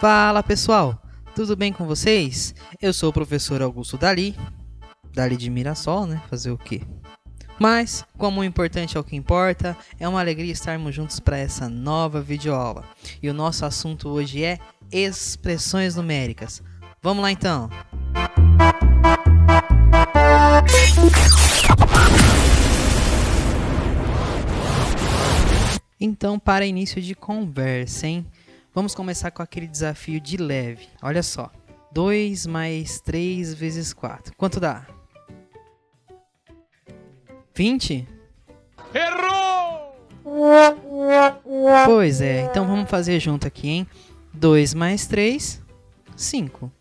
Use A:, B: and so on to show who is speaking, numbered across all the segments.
A: Fala pessoal, tudo bem com vocês? Eu sou o professor Augusto Dali de Mirassol, né? Fazer o quê? Mas, como o importante é o que importa, é uma alegria estarmos juntos para essa nova videoaula. E o nosso assunto hoje é expressões numéricas. Vamos lá então! Então, para início de conversa, hein? Vamos começar com aquele desafio de leve. Olha só. 2 mais 3 vezes 4. Quanto dá? 20?
B: Errou!
A: Pois é, então vamos fazer junto aqui, hein? 2 mais 3, 5.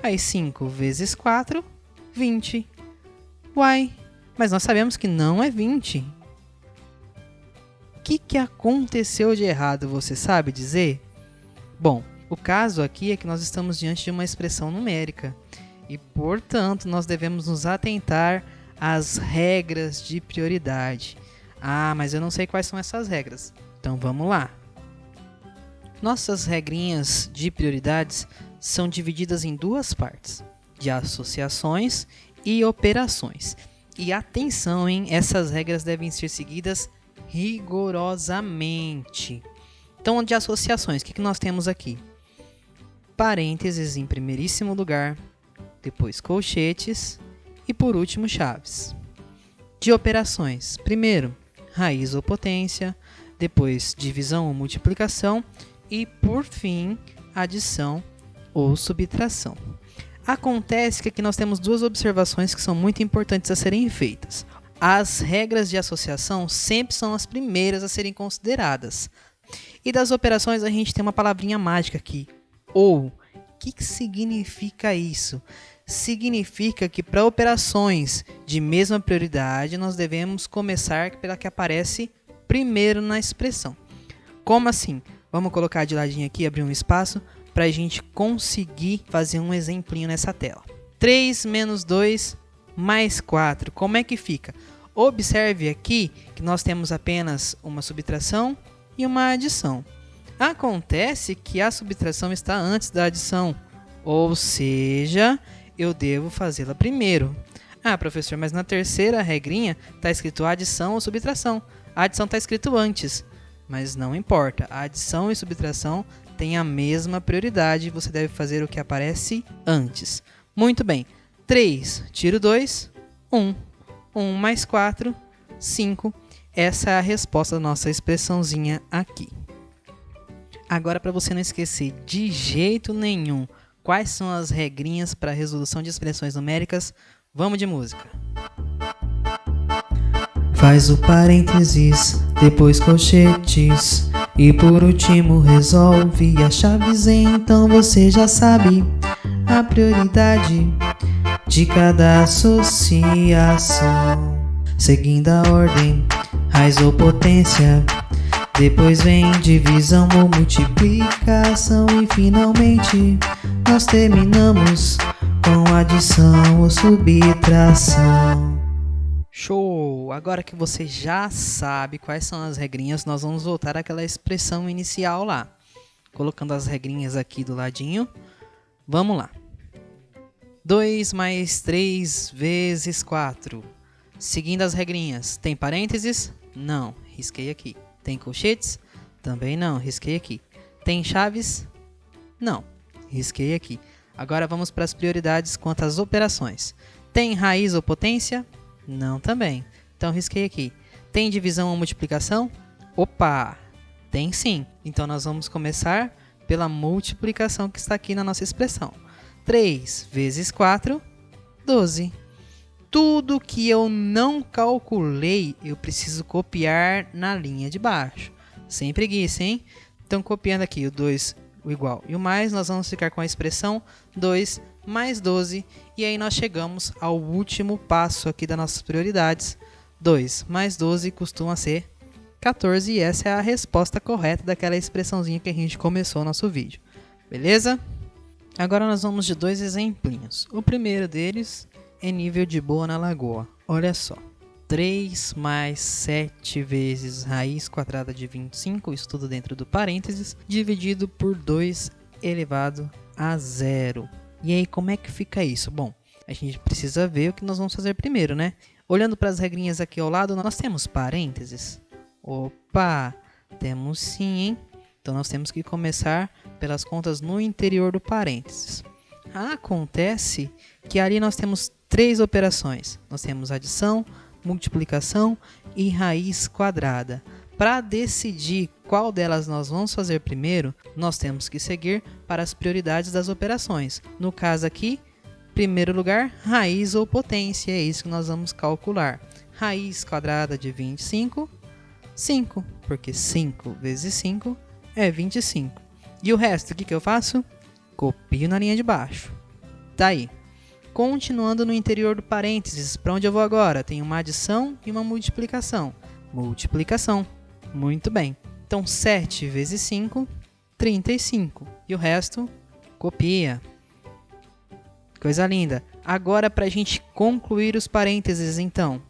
A: Aí 5 vezes 4, 20. Uai, mas nós sabemos que não é 20. O que aconteceu de errado, você sabe dizer? Bom, o caso aqui é que nós estamos diante de uma expressão numérica e, portanto, nós devemos nos atentar às regras de prioridade. Ah, mas eu não sei quais são essas regras. Então vamos lá. Nossas regrinhas de prioridades são divididas em duas partes, de associações e operações. E atenção, hein? Essas regras devem ser seguidas rigorosamente. Então, de associações, o que nós temos aqui? Parênteses em primeiríssimo lugar, depois colchetes e por último chaves. De operações, primeiro raiz ou potência, depois divisão ou multiplicação e por fim adição ou subtração. Acontece que aqui nós temos duas observações que são muito importantes a serem feitas. As regras de associação sempre são as primeiras a serem consideradas. E das operações a gente tem uma palavrinha mágica aqui, ou. O que significa isso? Significa que para operações de mesma prioridade nós devemos começar pela que aparece primeiro na expressão. Como assim? Vamos colocar de ladinho aqui, abrir um espaço para a gente conseguir fazer um exemplinho nessa tela. 3 menos 2 mais 4, como é que fica? Observe aqui que nós temos apenas uma subtração e uma adição. Acontece que a subtração está antes da adição, ou seja, eu devo fazê-la primeiro. Ah, professor, mas na terceira regrinha está escrito adição ou subtração. A adição está escrito antes, mas não importa. A adição e subtração têm a mesma prioridade, você deve fazer o que aparece antes. Muito bem. 3, tiro 2, 1. 1 mais 4, 5. Essa é a resposta da nossa expressãozinha aqui. Agora, para você não esquecer de jeito nenhum quais são as regrinhas para a resolução de expressões numéricas, vamos de música. Faz o parênteses, depois colchetes e por último resolve as chaves, então você já sabe a prioridade de cada associação. Seguindo a ordem, raiz ou potência, depois vem divisão ou multiplicação e finalmente nós terminamos com adição ou subtração. Show! Agora que você já sabe quais são as regrinhas, nós vamos voltar àquela expressão inicial lá. Colocando as regrinhas aqui do ladinho. Vamos lá. 2 mais 3 vezes 4. Seguindo as regrinhas. Tem parênteses? Não. Risquei aqui. Tem colchetes? Também não. Risquei aqui. Tem chaves? Não. Risquei aqui. Agora vamos para as prioridades quanto às operações. Tem raiz ou potência? Não também. Então risquei aqui. Tem divisão ou multiplicação? Opa! Tem sim. Então nós vamos começar pela multiplicação que está aqui na nossa expressão. 3 vezes 4, 12. Tudo que eu não calculei, eu preciso copiar na linha de baixo. Sem preguiça, hein? Então, copiando aqui o 2, o igual e o mais, nós vamos ficar com a expressão 2 mais 12. E aí nós chegamos ao último passo aqui das nossas prioridades. 2 mais 12 costuma ser 14 e essa é a resposta correta daquela expressãozinha que a gente começou o nosso vídeo. Beleza? Agora nós vamos de dois exemplinhos. O primeiro deles é nível de boa na lagoa. Olha só. 3 mais 7 vezes raiz quadrada de 25, isso tudo dentro do parênteses, dividido por 2 elevado a zero. E aí, como é que fica isso? Bom, a gente precisa ver o que nós vamos fazer primeiro, né? Olhando para as regrinhas aqui ao lado, nós temos parênteses. Opa, temos sim, hein? Então, nós temos que começar pelas contas no interior do parênteses. Acontece que ali nós temos 3 operações. Nós temos adição, multiplicação e raiz quadrada. Para decidir qual delas nós vamos fazer primeiro, nós temos que seguir para as prioridades das operações. No caso aqui, primeiro lugar, raiz ou potência, é isso que nós vamos calcular. Raiz quadrada de 25, 5, porque 5 vezes 5 é 25. E o resto, o que eu faço? Copio na linha de baixo. Tá aí. Continuando no interior do parênteses, para onde eu vou agora? Tem uma adição e uma multiplicação. Multiplicação. Muito bem. Então, 7 vezes 5, 35. E o resto, copia. Coisa linda. Agora, para a gente concluir os parênteses, então.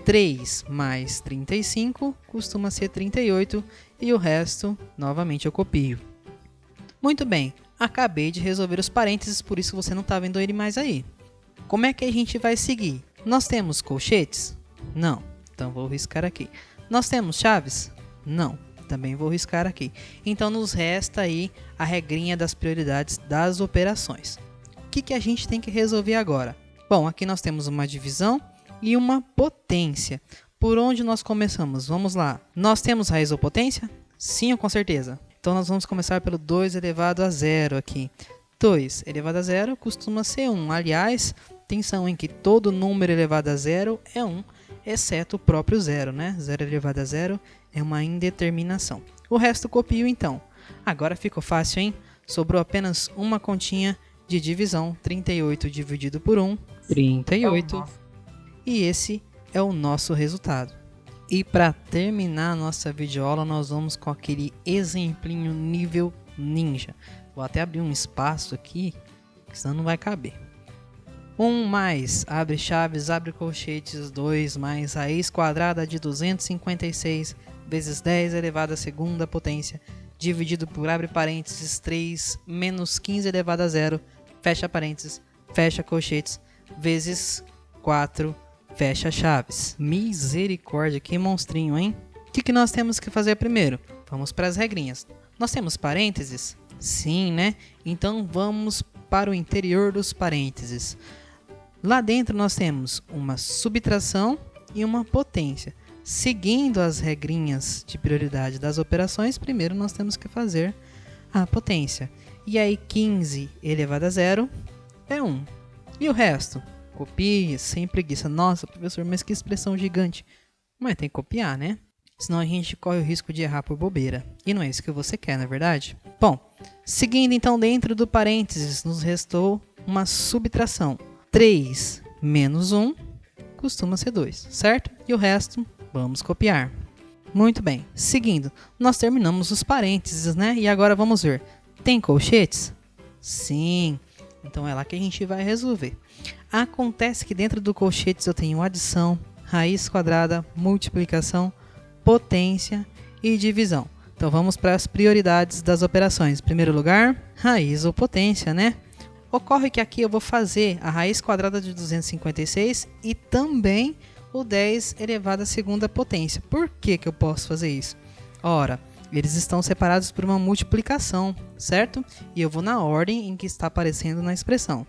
A: 3 mais 35 costuma ser 38. E o resto, novamente, eu copio. Muito bem. Acabei de resolver os parênteses, por isso você não está vendo ele mais aí. Como é que a gente vai seguir? Nós temos colchetes? Não. Então, vou riscar aqui. Nós temos chaves? Não. Também vou riscar aqui. Então, nos resta aí a regrinha das prioridades das operações. O que a gente tem que resolver agora? Bom, aqui nós temos uma divisão e uma potência. Por onde nós começamos? Vamos lá. Nós temos raiz ou potência? Sim, com certeza. Então, nós vamos começar pelo 2 elevado a zero aqui. 2 elevado a zero costuma ser 1. Aliás, atenção em que todo número elevado a zero é 1, exceto o próprio zero, né? 0 elevado a zero é uma indeterminação. O resto copio, então. Agora ficou fácil, hein? Sobrou apenas uma continha de divisão. 38 dividido por 1, 38. E esse é o nosso resultado. E para terminar a nossa videoaula, nós vamos com aquele exemplinho nível ninja. Vou até abrir um espaço aqui, senão não vai caber. 1 mais, abre chaves, abre colchetes, 2 mais raiz quadrada de 256 vezes 10 elevado à segunda potência, dividido por, abre parênteses, 3 menos 15 elevado a zero, fecha parênteses, fecha colchetes, vezes 4, fecha chaves. Misericórdia, que monstrinho, hein? O que nós temos que fazer primeiro? Vamos para as regrinhas. Nós temos parênteses? Sim, né? Então vamos para o interior dos parênteses. Lá dentro nós temos uma subtração e uma potência. Seguindo as regrinhas de prioridade das operações, primeiro nós temos que fazer a potência. E aí 15 elevado a zero é 1. E o resto? Copia, sem preguiça. Nossa, professor, mas que expressão gigante. Mas tem que copiar, né? Senão a gente corre o risco de errar por bobeira. E não é isso que você quer, não é verdade? Bom, seguindo então dentro do parênteses, nos restou uma subtração. 3 menos 1 costuma ser 2, certo? E o resto, vamos copiar. Muito bem. Seguindo, nós terminamos os parênteses, né? E agora vamos ver. Tem colchetes? Sim. Então é lá que a gente vai resolver. Acontece que dentro do colchetes eu tenho adição, raiz quadrada, multiplicação, potência e divisão. Então vamos para as prioridades das operações. Em primeiro lugar, raiz ou potência, né? Ocorre que aqui eu vou fazer a raiz quadrada de 256 e também o 10 elevado à segunda potência. Por que eu posso fazer isso? Ora, eles estão separados por uma multiplicação, certo? E eu vou na ordem em que está aparecendo na expressão.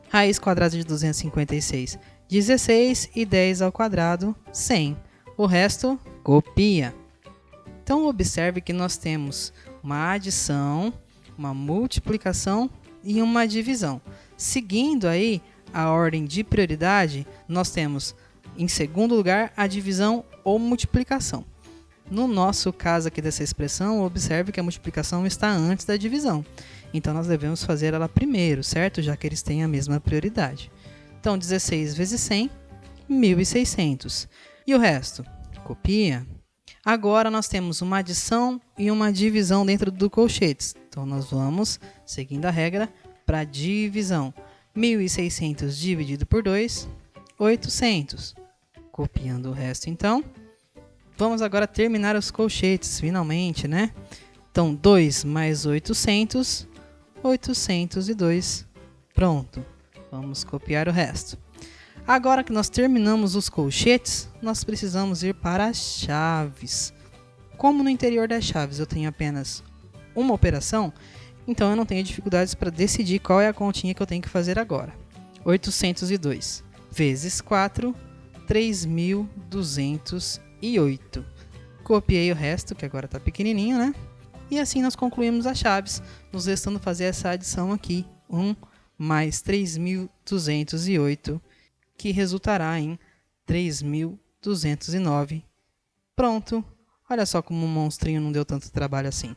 A: Raiz quadrada de 256, 16 e 10 ao quadrado, 100. O resto, copia. Então, observe que nós temos uma adição, uma multiplicação e uma divisão. Seguindo aí a ordem de prioridade, nós temos, em segundo lugar, a divisão ou multiplicação. No nosso caso aqui dessa expressão, observe que a multiplicação está antes da divisão. Então, nós devemos fazer ela primeiro, certo? Já que eles têm a mesma prioridade. Então, 16 vezes 100, 1.600. E o resto? Copia. Agora, nós temos uma adição e uma divisão dentro do colchetes. Então, nós vamos, seguindo a regra, para a divisão. 1.600 dividido por 2, 800. Copiando o resto, então. Vamos agora terminar os colchetes, finalmente, né? Então, 2 mais 800, 802. Pronto. Vamos copiar o resto. Agora que nós terminamos os colchetes, nós precisamos ir para as chaves. Como no interior das chaves eu tenho apenas uma operação, então eu não tenho dificuldades para decidir qual é a continha que eu tenho que fazer agora. 802 vezes 4, 3.208. Copiei o resto, que agora está pequenininho, né? E assim nós concluímos as chaves, nos restando fazer essa adição aqui. 1 mais 3.208, que resultará em 3.209. Pronto. Olha só como o monstrinho não deu tanto trabalho assim.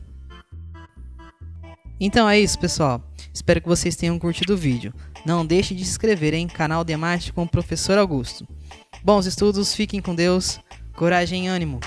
A: Então é isso, pessoal. Espero que vocês tenham curtido o vídeo. Não deixe de se inscrever em canal Demástico com o Professor Augusto. Bons estudos, fiquem com Deus, coragem e ânimo.